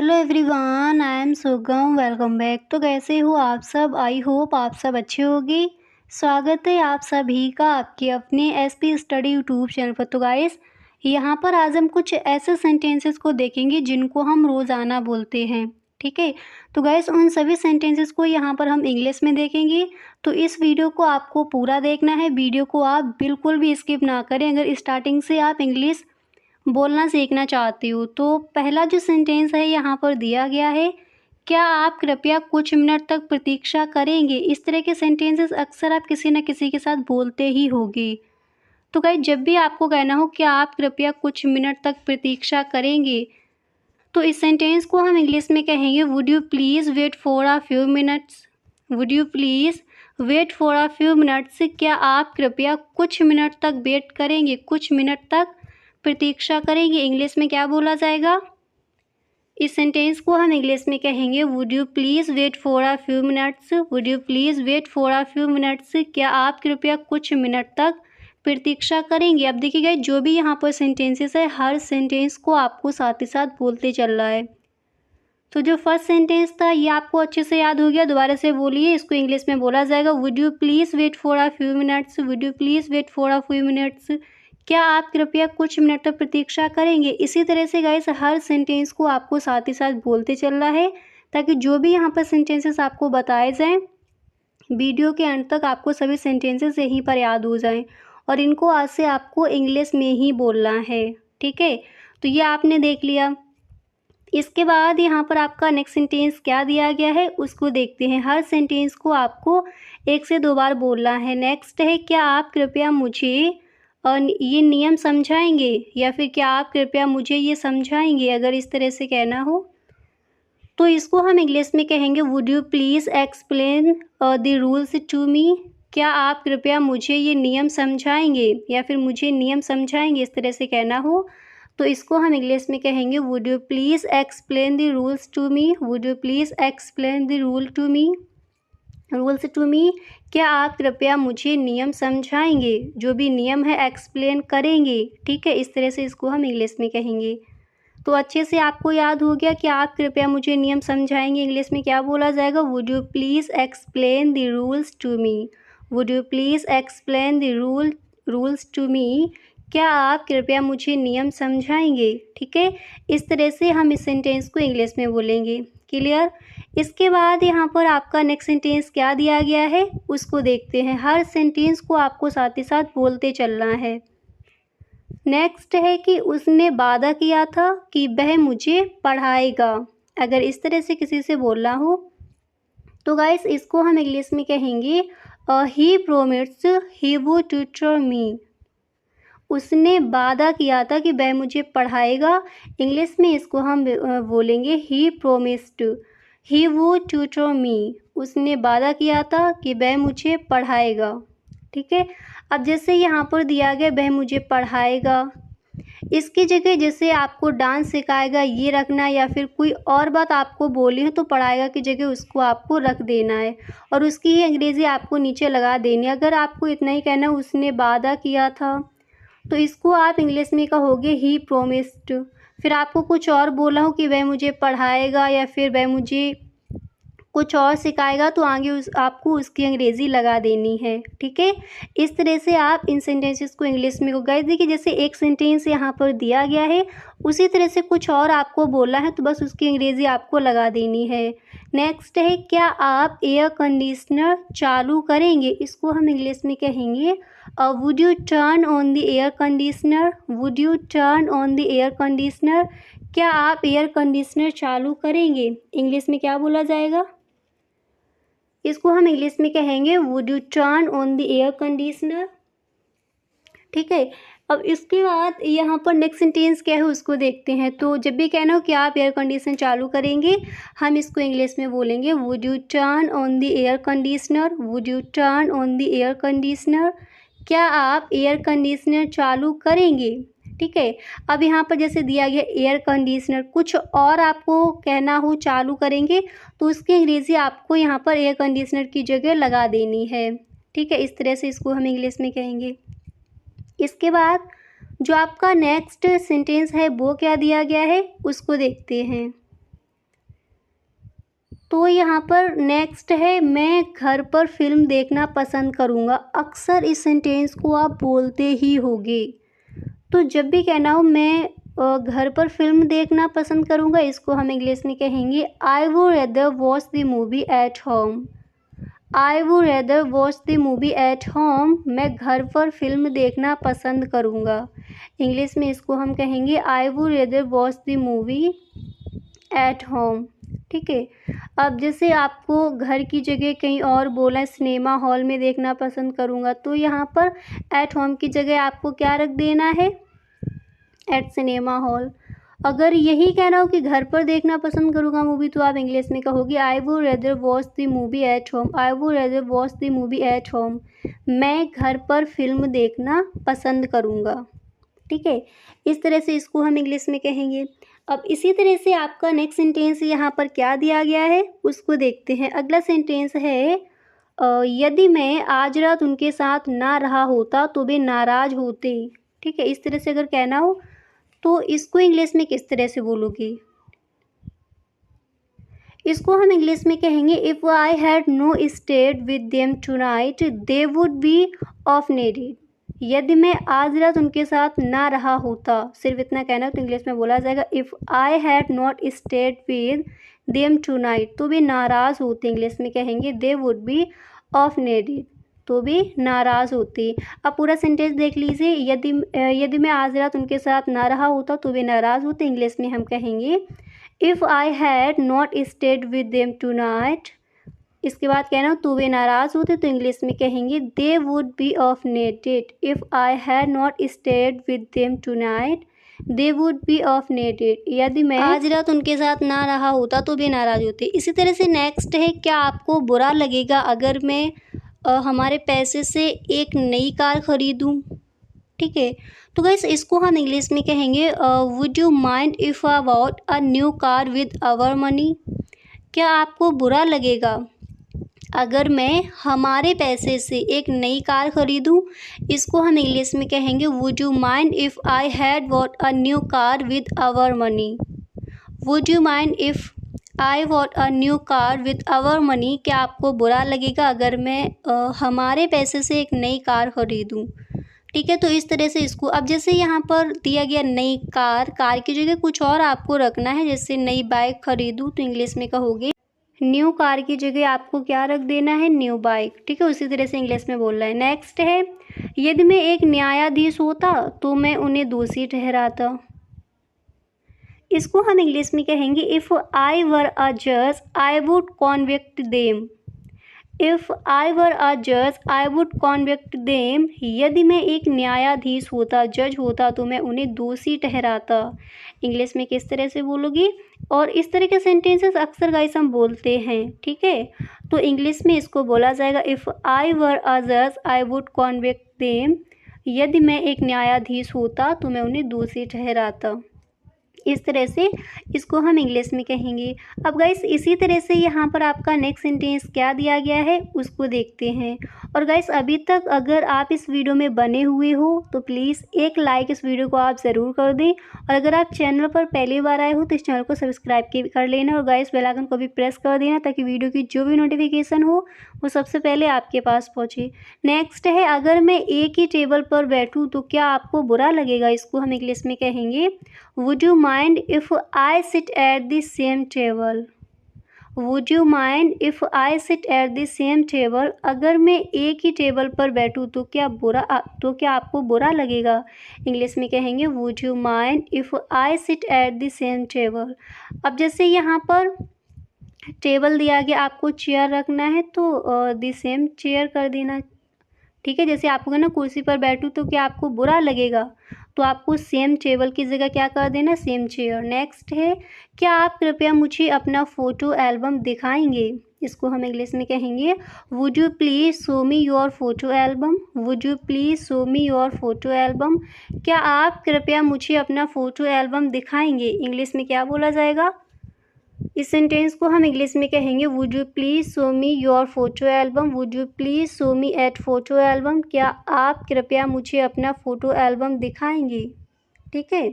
Hello everyone, I am सुगम। Welcome back. तो कैसे हो आप सब? आई होप आप सब अच्छे होंगे। स्वागत है आप सभी का आपके अपने एसपी स्टडी यूट्यूब चैनल पर। तो गाइस, यहाँ पर आज हम कुछ ऐसे सेंटेंसेस को देखेंगे जिनको हम रोज़ाना बोलते हैं। ठीक है, तो गाइस उन सभी सेंटेंसेस को यहाँ पर हम इंग्लिश में देखेंगे। तो इस वीडियो को आपको पूरा देखना है। वीडियो को आप बिल्कुल भी स्किप ना करें अगर स्टार्टिंग से आप इंग्लिश बोलना सीखना चाहती हूँ। तो पहला जो सेंटेंस है यहाँ पर दिया गया है, क्या आप कृपया कुछ मिनट तक प्रतीक्षा करेंगे। इस तरह के सेंटेंसेस अक्सर आप किसी न किसी के साथ बोलते ही होगे। तो गाइस, जब भी आपको कहना हो क्या आप कृपया कुछ मिनट तक प्रतीक्षा करेंगे, तो इस सेंटेंस को हम इंग्लिश में कहेंगे would you please wait for a few minutes. Would you please wait for a few minutes. क्या आप कृपया कुछ मिनट तक वेट करेंगे, कुछ मिनट तक प्रतीक्षा करेंगे। इंग्लिश में क्या बोला जाएगा? इस सेंटेंस को हम इंग्लिश में कहेंगे would you please wait for a few minutes. Would you please wait for a few minutes. क्या आप कृपया कुछ मिनट तक प्रतीक्षा करेंगे। अब देखिएगा, जो भी यहाँ पर सेंटेंसेस है, हर सेंटेंस को आपको साथ ही साथ बोलते चल रहा है। तो जो फर्स्ट सेंटेंस था ये आपको अच्छे से याद हो गया। दोबारा से बोलिए, इसको इंग्लिश में बोला जाएगा would you please wait for a few minutes. Would you please wait for a few minutes. क्या आप कृपया कुछ मिनट तक प्रतीक्षा करेंगे। इसी तरह से गाइस हर सेंटेंस को आपको साथ ही साथ बोलते चलना है, ताकि जो भी यहाँ पर सेंटेंसेस आपको बताए जाएं, वीडियो के अंत तक आपको सभी सेंटेंसेस यहीं पर याद हो जाएं। और इनको आज से आपको इंग्लिश में ही बोलना है। ठीक है, तो ये आपने देख लिया। इसके बाद यहाँ पर आपका नेक्स्ट सेंटेंस क्या दिया गया है उसको देखते हैं। हर सेंटेंस को आपको 1 से 2 बार बोलना है। नेक्स्ट है, क्या आप कृपया मुझे ये नियम समझाएंगे, या फिर क्या आप कृपया मुझे ये समझाएंगे। अगर इस तरह से कहना हो तो इसको हम इंग्लिश में कहेंगे would you please explain the rules to me. क्या आप कृपया मुझे ये नियम समझाएंगे, या फिर मुझे नियम समझाएंगे। इस तरह से कहना हो तो इसको हम इंग्लिश में कहेंगे would you please explain the rules to me. Would you please explain the rules to me. क्या आप कृपया मुझे नियम समझाएंगे। जो भी नियम है एक्सप्लेन करेंगे। ठीक है, इस तरह से इसको हम इंग्लिश में कहेंगे। तो अच्छे से आपको याद हो गया कि आप कृपया मुझे नियम समझाएंगे। इंग्लिश में क्या बोला जाएगा? Would you please explain the rules to me. Would you please explain the rules to me. क्या आप कृपया मुझे नियम समझाएंगे। ठीक है, इस तरह से हम इस सेंटेंस को इंग्लिश में बोलेंगे। क्लियर? इसके बाद यहाँ पर आपका नेक्स्ट सेंटेंस क्या दिया गया है उसको देखते हैं। हर सेंटेंस को आपको साथ ही साथ बोलते चलना है। नेक्स्ट है कि उसने वादा किया था कि वह मुझे पढ़ाएगा। अगर इस तरह से किसी से बोलना हो तो गाइस इसको हम इंग्लिश में कहेंगे ही प्रोमिस्ड ही वुड ट्यूटर मी। उसने वादा किया था कि वह मुझे पढ़ाएगा। इंग्लिश में इसको हम बोलेंगे ही प्रोमिस्ड ही वुड ट्यूटर मी। उसने वादा किया था कि वह मुझे पढ़ाएगा। ठीक है, अब जैसे यहाँ पर दिया गया वह मुझे पढ़ाएगा, इसकी जगह जैसे आपको डांस सिखाएगा ये रखना, या फिर कोई और बात आपको बोली है तो पढ़ाएगा की जगह उसको आपको रख देना है, और उसकी ही अंग्रेज़ी आपको नीचे लगा देनी है। अगर आपको इतना ही कहना उसने वादा किया था तो इसको आप इंग्लिश में कहोगे ही प्रोमिस्ड। फिर आपको कुछ और बोला हो कि वह मुझे पढ़ाएगा या फिर वह मुझे कुछ और सिखाएगा, तो आगे आपको उसकी अंग्रेज़ी लगा देनी है। ठीक है, इस तरह से आप इन सेंटेंसेस को इंग्लिश में गाइस देखिए, जैसे एक सेंटेंस यहाँ पर दिया गया है उसी तरह से कुछ और आपको बोलना है, तो बस उसकी अंग्रेज़ी आपको लगा देनी है। नेक्स्ट है, क्या आप एयर कंडीशनर चालू करेंगे। इसको हम इंग्लिश में कहेंगे would U turn on the air conditioner. Would U turn on the air conditioner. क्या आप एयर कंडीशनर चालू करेंगे। इंग्लिश में क्या बोला जाएगा? इसको हम इंग्लिश में कहेंगे would U turn on the air conditioner. ठीक है, अब इसके बाद यहाँ पर नेक्स्ट सेंटेंस क्या है उसको देखते हैं। तो जब भी कहना हो कि आप एयर कंडीशनर चालू करेंगे, हम इसको इंग्लिश में बोलेंगे would U turn on the air conditioner. Would U turn on the air conditioner. क्या आप एयर कंडीशनर चालू करेंगे। ठीक है, अब यहाँ पर जैसे दिया गया एयर कंडीशनर, कुछ और आपको कहना हो चालू करेंगे तो उसकी अंग्रेज़ी आपको यहाँ पर एयर कंडीशनर की जगह लगा देनी है। ठीक है, इस तरह से इसको हम इंग्लिश में कहेंगे। इसके बाद जो आपका नेक्स्ट सेंटेंस है वो क्या दिया गया है उसको देखते हैं। तो यहाँ पर नेक्स्ट है मैं घर पर फिल्म देखना पसंद करूँगा। अक्सर इस सेंटेंस को आप बोलते ही होंगे। तो जब भी कहना हो मैं घर पर फिल्म देखना पसंद करूँगा, इसको हम इंग्लिश में कहेंगे I would rather watch the movie at home. I would rather watch the movie at home. मैं घर पर फिल्म देखना पसंद करूँगा। इंग्लिश में इसको हम कहेंगे I would rather watch the movie at home. ठीक है। अब जैसे आपको घर की जगह कहीं और बोला, सिनेमा हॉल में देखना पसंद करूँगा, तो यहाँ पर एट होम की जगह आपको क्या रख देना है, एट सिनेमा हॉल। अगर यही कहना हो कि घर पर देखना पसंद करूँगा मूवी, तो आप इंग्लिश में कहोगे I would rather watch the movie at home. I would rather watch the movie at home. मैं घर पर फिल्म देखना पसंद करूँगा। ठीक है, इस तरह से इसको हम इंग्लिश में कहेंगे। अब इसी तरह से आपका नेक्स्ट सेंटेंस यहाँ पर क्या दिया गया है उसको देखते हैं। अगला सेंटेंस है यदि मैं आज रात उनके साथ ना रहा होता तो वे नाराज़ होते। ठीक है, इस तरह से अगर कहना हो तो इसको इंग्लिश में किस तरह से बोलोगे? इसको हम इंग्लिश में कहेंगे if I had no stayed with them tonight they would be offended. यदि मैं आज रात उनके साथ ना रहा होता, सिर्फ इतना कहना तो इंग्लिश में बोला जाएगा if I had not stayed with them tonight, तो भी नाराज़ होते। इंग्लिश में कहेंगे दे वुड बी ऑफनेडेड, तो भी नाराज़ होती। अब पूरा सेंटेंस देख लीजिए। यदि मैं आज रात उनके साथ ना रहा होता तो वे नाराज़ होते। इंग्लिश में हम कहेंगे if I had not stayed with them tonight. इसके बाद कहना तो वे नाराज़ होते, तो इंग्लिश में कहेंगे they would be offended. If I had not stayed with them tonight they would be offended. यदि मैं आज रात उनके साथ ना रहा होता तो वे नाराज़ होते। इसी तरह से नेक्स्ट है क्या आपको बुरा लगेगा अगर मैं हमारे पैसे से एक नई कार ख़रीदूँ। ठीक है, तो गाइस इसको हम इंग्लिश में कहेंगे would you mind if I bought a new car with our money. क्या आपको बुरा लगेगा अगर मैं हमारे पैसे से एक नई कार ख़रीदूँ। इसको हम इंग्लिश में कहेंगे would you mind if I had bought a new car with our money. Would you mind if I bought a new car with our money. क्या आपको बुरा लगेगा अगर मैं हमारे पैसे से एक नई कार ख़रीदूँ। ठीक है, तो इस तरह से इसको अब जैसे यहाँ पर दिया गया नई कार, कार की जगह कुछ और आपको रखना है। जैसे नई बाइक ख़रीदूँ तो इंग्लिश में कहोगे न्यू कार की जगह आपको क्या रख देना है, न्यू बाइक। ठीक है, उसी तरह से इंग्लिश में बोलना है। नेक्स्ट है यदि मैं एक न्यायाधीश होता तो मैं उन्हें दोषी ठहराता। इसको हम इंग्लिश में कहेंगे इफ़ आई वर अ जज I would convict them. If I वर अ जज आई वुड कॉन्विक्ट देम। यदि मैं एक न्यायाधीश होता, जज होता, तो मैं उन्हें दोषी ठहराता। इंग्लिश में किस तरह से बोलोगी? और इस तरह के सेंटेंसेस अक्सर गाइस हम बोलते हैं। ठीक है, तो इंग्लिश में इसको बोला जाएगा इफ़ आई वर अ जज आई वुड कॉन्विक्ट देम। यदि मैं एक न्यायाधीश होता तो मैं उन्हें दोषी ठहराता। इस तरह से इसको हम इंग्लिश में कहेंगे। अब गाइस इसी तरह से यहाँ पर आपका नेक्स्ट सेंटेंस क्या दिया गया है उसको देखते हैं। और गाइस अभी तक अगर आप इस वीडियो में बने हुए हो तो प्लीज़ एक लाइक इस वीडियो को आप ज़रूर कर दें। और अगर आप चैनल पर पहली बार आए हो तो इस चैनल को सब्सक्राइब कर लेना और गाइस बेल आइकन को भी प्रेस कर देना ताकि वीडियो की जो भी नोटिफिकेशन हो वो सबसे पहले आपके पास पहुँचे। नेक्स्ट है अगर मैं एक ही टेबल पर बैठूँ तो क्या आपको बुरा लगेगा। इसको हम इंग्लिश में कहेंगे would you mind if I sit at the same table. Would you mind if I sit at the same table. अगर मैं एक ही टेबल पर बैठूँ तो क्या आपको बुरा लगेगा। इंग्लिश में कहेंगे would you mind if I sit at the same table. अब जैसे यहाँ पर टेबल दिया गया, आपको चेयर रखना है तो द सेम चेयर कर देना। ठीक है, जैसे आपको ना कुर्सी पर बैठूँ तो क्या आपको बुरा लगेगा, तो आपको सेम टेबल की जगह क्या कर देना, सेम चेयर। नेक्स्ट है क्या आप कृपया मुझे अपना फ़ोटो एल्बम दिखाएंगे। इसको हम इंग्लिश में कहेंगे would you please show me your photo album. Would you please show me your photo album. क्या आप कृपया मुझे अपना फ़ोटो एल्बम दिखाएंगे। इंग्लिश में क्या बोला जाएगा, इस सेंटेंस को हम इंग्लिश में कहेंगे would you please show me your photo album. Would you please show me at photo album. क्या आप कृपया मुझे अपना फ़ोटो एल्बम दिखाएंगे। ठीक है,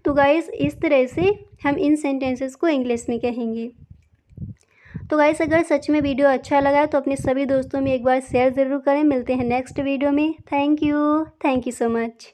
तो गाइस इस तरह से हम इन सेंटेंसेस को इंग्लिश में कहेंगे। तो गाइस अगर सच में वीडियो अच्छा लगा है तो अपने सभी दोस्तों में एक बार शेयर ज़रूर करें। मिलते हैं नेक्स्ट वीडियो में। Thank you so much.